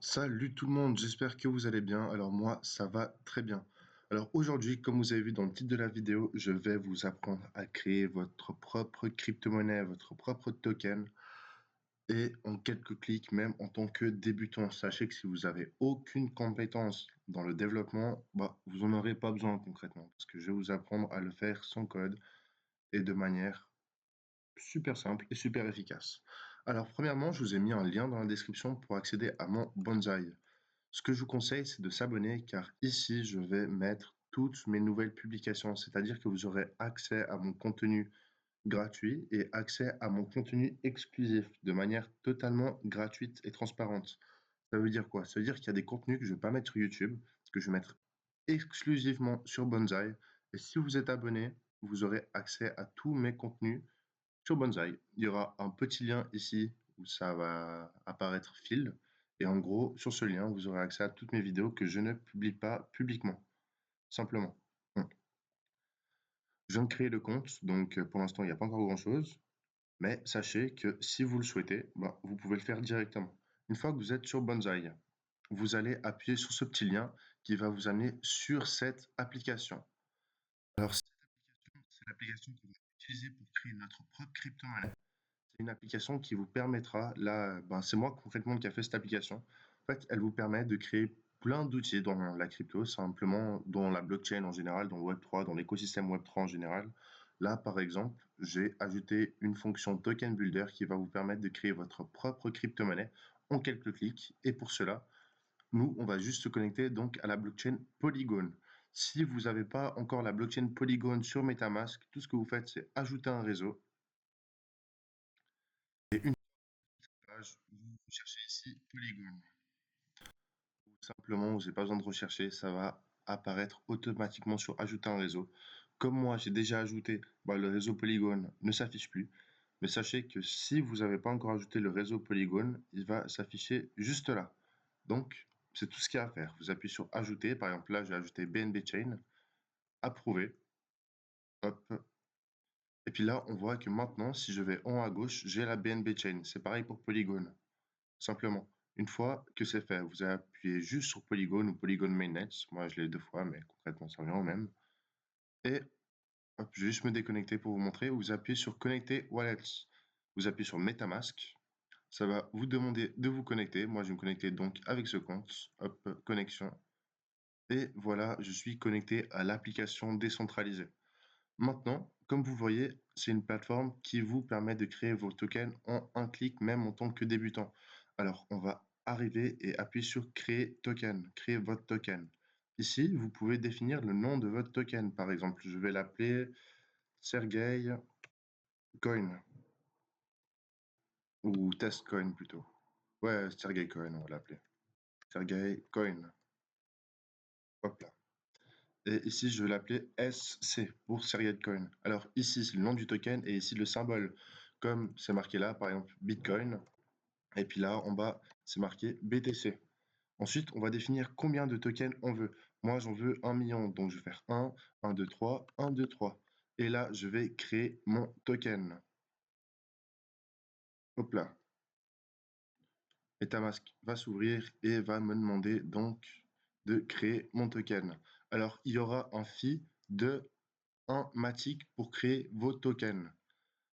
Salut tout le monde, j'espère que vous allez bien. Alors moi, ça va très bien. Alors aujourd'hui, comme vous avez vu dans le titre de la vidéo, je vais vous apprendre à créer votre propre crypto-monnaie, votre propre token, et en quelques clics, même en tant que débutant. Sachez que si vous avez aucune compétence dans le développement, vous en aurez pas besoin concrètement, parce que je vais vous apprendre à le faire sans code et de manière super simple et super efficace. Alors premièrement, je vous ai mis un lien dans la description pour accéder à mon Bonsaï. Ce que je vous conseille, c'est de s'abonner car ici, je vais mettre toutes mes nouvelles publications, c'est-à-dire que vous aurez accès à mon contenu gratuit et accès à mon contenu exclusif de manière totalement gratuite et transparente. Ça veut dire quoi? Ça veut dire qu'il y a des contenus que je ne vais pas mettre sur YouTube, que je vais mettre exclusivement sur Bonsaï. Et si vous êtes abonné, vous aurez accès à tous mes contenus sur Bonsaï. Il y aura un petit lien ici où ça va apparaître fil. Et en gros, sur ce lien, vous aurez accès à toutes mes vidéos que je ne publie pas publiquement. Simplement. Bon. Je viens de créer le compte, donc pour l'instant, il n'y a pas encore grand-chose. Mais sachez que si vous le souhaitez, vous pouvez le faire directement. Une fois que vous êtes sur Bonsaï, vous allez appuyer sur ce petit lien qui va vous amener sur cette application. Alors, cette application, c'est l'application qu'on va utiliser pour créer notre propre crypto-monnaie. C'est une application qui vous permettra, là, c'est moi concrètement qui a fait cette application. En fait, elle vous permet de créer plein d'outils dans la crypto, simplement dans la blockchain en général, dans le Web3, dans l'écosystème Web3 en général. Là, par exemple, j'ai ajouté une fonction Token Builder qui va vous permettre de créer votre propre crypto-monnaie en quelques clics. Et pour cela, nous, on va juste se connecter donc à la blockchain Polygon. Si vous n'avez pas encore la blockchain Polygon sur MetaMask, tout ce que vous faites, c'est ajouter un réseau. Et une page, vous cherchez ici Polygon. Ou simplement, vous n'avez pas besoin de rechercher, ça va apparaître automatiquement sur ajouter un réseau. Comme moi, j'ai déjà ajouté, le réseau Polygon ne s'affiche plus. Mais sachez que si vous n'avez pas encore ajouté le réseau Polygon, il va s'afficher juste là. Donc, c'est tout ce qu'il y a à faire. Vous appuyez sur ajouter. Par exemple, là, j'ai ajouté BNB Chain. Approuver. Hop. Et puis là, on voit que maintenant, si je vais en haut à gauche, j'ai la BNB Chain. C'est pareil pour Polygon. Simplement, une fois que c'est fait, vous appuyez juste sur Polygon ou Polygon Mainnet. Moi, je l'ai 2 fois, mais concrètement, ça revient au même. Et hop, je vais juste me déconnecter pour vous montrer. Vous appuyez sur Connecter Wallets. Vous appuyez sur MetaMask. Ça va vous demander de vous connecter. Moi, je vais me connecter donc avec ce compte. Hop, connexion. Et voilà, je suis connecté à l'application décentralisée. Maintenant, comme vous voyez, c'est une plateforme qui vous permet de créer vos tokens en un clic, même en tant que débutant. Alors, on va arriver et appuyer sur Créer token, créer votre token. Ici, vous pouvez définir le nom de votre token. Par exemple, je vais l'appeler Sergey Coin ou Test Coin plutôt. Ouais, Sergey Coin, on va l'appeler. Sergey Coin. Hop là. Et ici, je vais l'appeler SC pour Sergey Coin. Alors ici, c'est le nom du token et ici le symbole. Comme c'est marqué là, par exemple, Bitcoin. Et puis là, en bas, c'est marqué BTC. Ensuite, on va définir combien de tokens on veut. Moi, j'en veux 1 million. Donc, je vais faire 1, 1, 2, 3, 1, 2, 3. Et là, je vais créer mon token. Hop là. MetaMask va s'ouvrir et va me demander donc de créer mon token. Alors, il y aura un fee de 1 Matic pour créer vos tokens.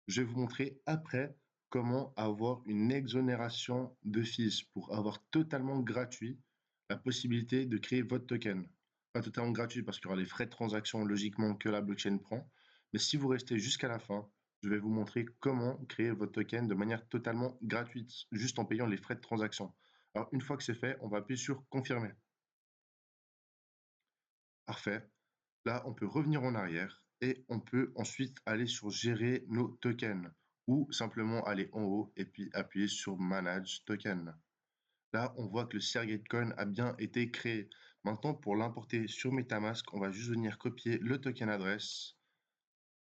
Je vais vous montrer après comment avoir une exonération de fees pour avoir totalement gratuit la possibilité de créer votre token. Pas totalement gratuit parce qu'il y aura les frais de transaction logiquement que la blockchain prend. Mais si vous restez jusqu'à la fin, je vais vous montrer comment créer votre token de manière totalement gratuite, juste en payant les frais de transaction. Alors une fois que c'est fait, on va appuyer sur confirmer. Parfait. Là, on peut revenir en arrière et on peut ensuite aller sur gérer nos tokens ou simplement aller en haut et puis appuyer sur manage token. Là, on voit que le Sergey Coin a bien été créé. Maintenant, pour l'importer sur MetaMask, on va juste venir copier le token adresse.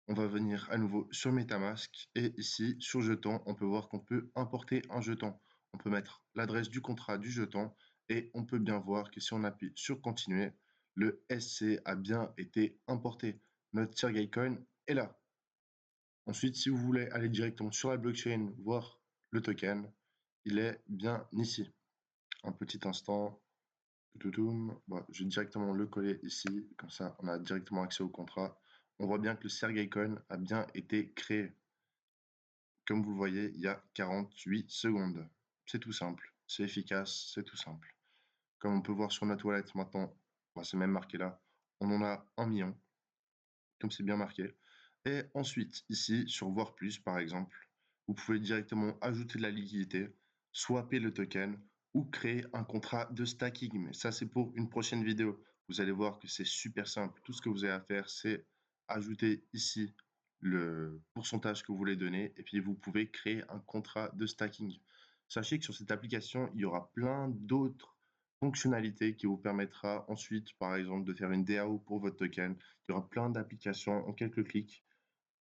On va venir à nouveau sur MetaMask et ici, sur jeton, on peut voir qu'on peut importer un jeton. On peut mettre l'adresse du contrat du jeton et on peut bien voir que si on appuie sur continuer, le SC a bien été importé. Notre Sergey Coin est là. Ensuite, si vous voulez aller directement sur la blockchain, voir le token, il est bien ici. un petit instant. Toutoum. Bon, je vais directement le coller ici, comme ça on a directement accès au contrat. On voit bien que le Sergey Coin a bien été créé. Comme vous le voyez, il y a 48 secondes. C'est tout simple, c'est efficace, c'est tout simple. Comme on peut voir sur notre wallet maintenant, c'est même marqué là, on en a 1 million, comme c'est bien marqué. Et ensuite, ici, sur Voir Plus, par exemple, vous pouvez directement ajouter de la liquidité, swapper le token ou créer un contrat de stacking. Mais ça, c'est pour une prochaine vidéo. Vous allez voir que c'est super simple. Tout ce que vous avez à faire, c'est ajouter ici le pourcentage que vous voulez donner et puis vous pouvez créer un contrat de stacking. Sachez que sur cette application, il y aura plein d'autres fonctionnalités qui vous permettra ensuite, par exemple, de faire une DAO pour votre token. Il y aura plein d'applications en quelques clics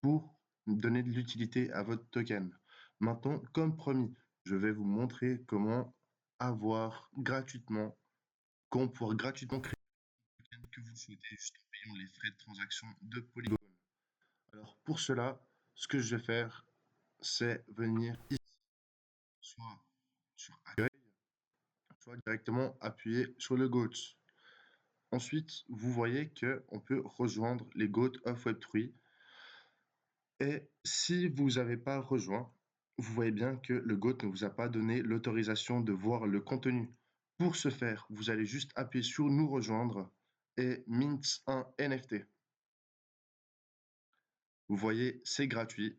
pour donner de l'utilité à votre token. Maintenant, comme promis, je vais vous montrer comment avoir gratuitement, comment pouvoir gratuitement créer le token que vous souhaitez juste en payant les frais de transaction de Polygon. Alors pour cela, ce que je vais faire, c'est venir ici, soit sur Accueil, soit directement appuyer sur le GOAT. Ensuite, vous voyez qu'on peut rejoindre les GOAT of Web3. Et si vous n'avez pas rejoint, vous voyez bien que le GOAT ne vous a pas donné l'autorisation de voir le contenu. Pour ce faire, vous allez juste appuyer sur nous rejoindre et mint un NFT. Vous voyez, c'est gratuit.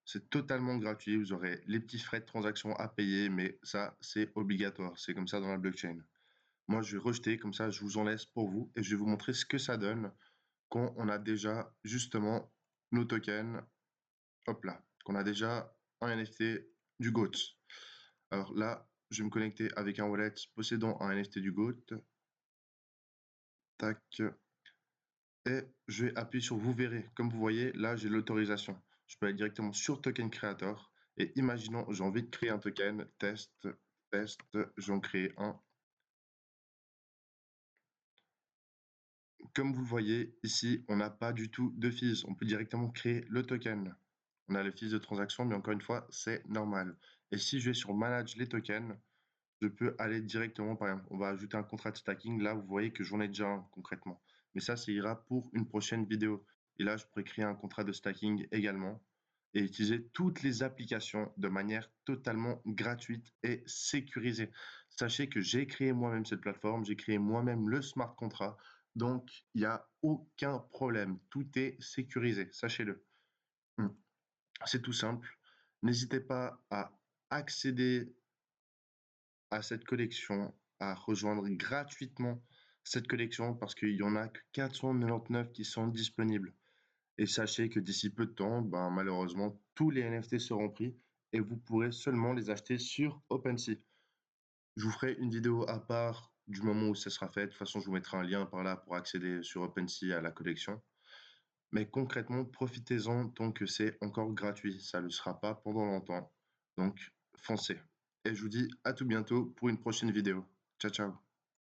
C'est totalement gratuit. Vous aurez les petits frais de transaction à payer, mais ça, c'est obligatoire. C'est comme ça dans la blockchain. Moi, je vais rejeter, comme ça, je vous en laisse pour vous et je vais vous montrer ce que ça donne quand on a déjà justement nos tokens. Hop là, qu'on a déjà un NFT du GOAT. Alors là, je vais me connecter avec un wallet possédant un NFT du GOAT. Tac. Et je vais appuyer sur vous verrez. Comme vous voyez, là, j'ai l'autorisation. Je peux aller directement sur Token Creator. Et imaginons, j'ai envie de créer un token. Test, test, j'en crée un. Comme vous le voyez, ici, on n'a pas du tout de fees. On peut directement créer le token. On a les fees de transaction, mais encore une fois, c'est normal. Et si je vais sur Manage les tokens, je peux aller directement, par exemple, on va ajouter un contrat de stacking. Là, vous voyez que j'en ai déjà un concrètement. Mais ça ira pour une prochaine vidéo. Et là, je pourrais créer un contrat de stacking également et utiliser toutes les applications de manière totalement gratuite et sécurisée. Sachez que j'ai créé moi-même cette plateforme, j'ai créé moi-même le smart contract, donc il n'y a aucun problème. Tout est sécurisé, sachez-le. C'est tout simple. N'hésitez pas à accéder à cette collection, à rejoindre gratuitement cette collection parce qu'il y en a que 499 qui sont disponibles. Et sachez que d'ici peu de temps, malheureusement, tous les NFT seront pris et vous pourrez seulement les acheter sur OpenSea. Je vous ferai une vidéo à part du moment où ça sera fait. De toute façon, je vous mettrai un lien par là pour accéder sur OpenSea à la collection. Mais concrètement, profitez-en tant que c'est encore gratuit. Ça ne le sera pas pendant longtemps. Donc, foncez. Et je vous dis à tout bientôt pour une prochaine vidéo. Ciao, ciao.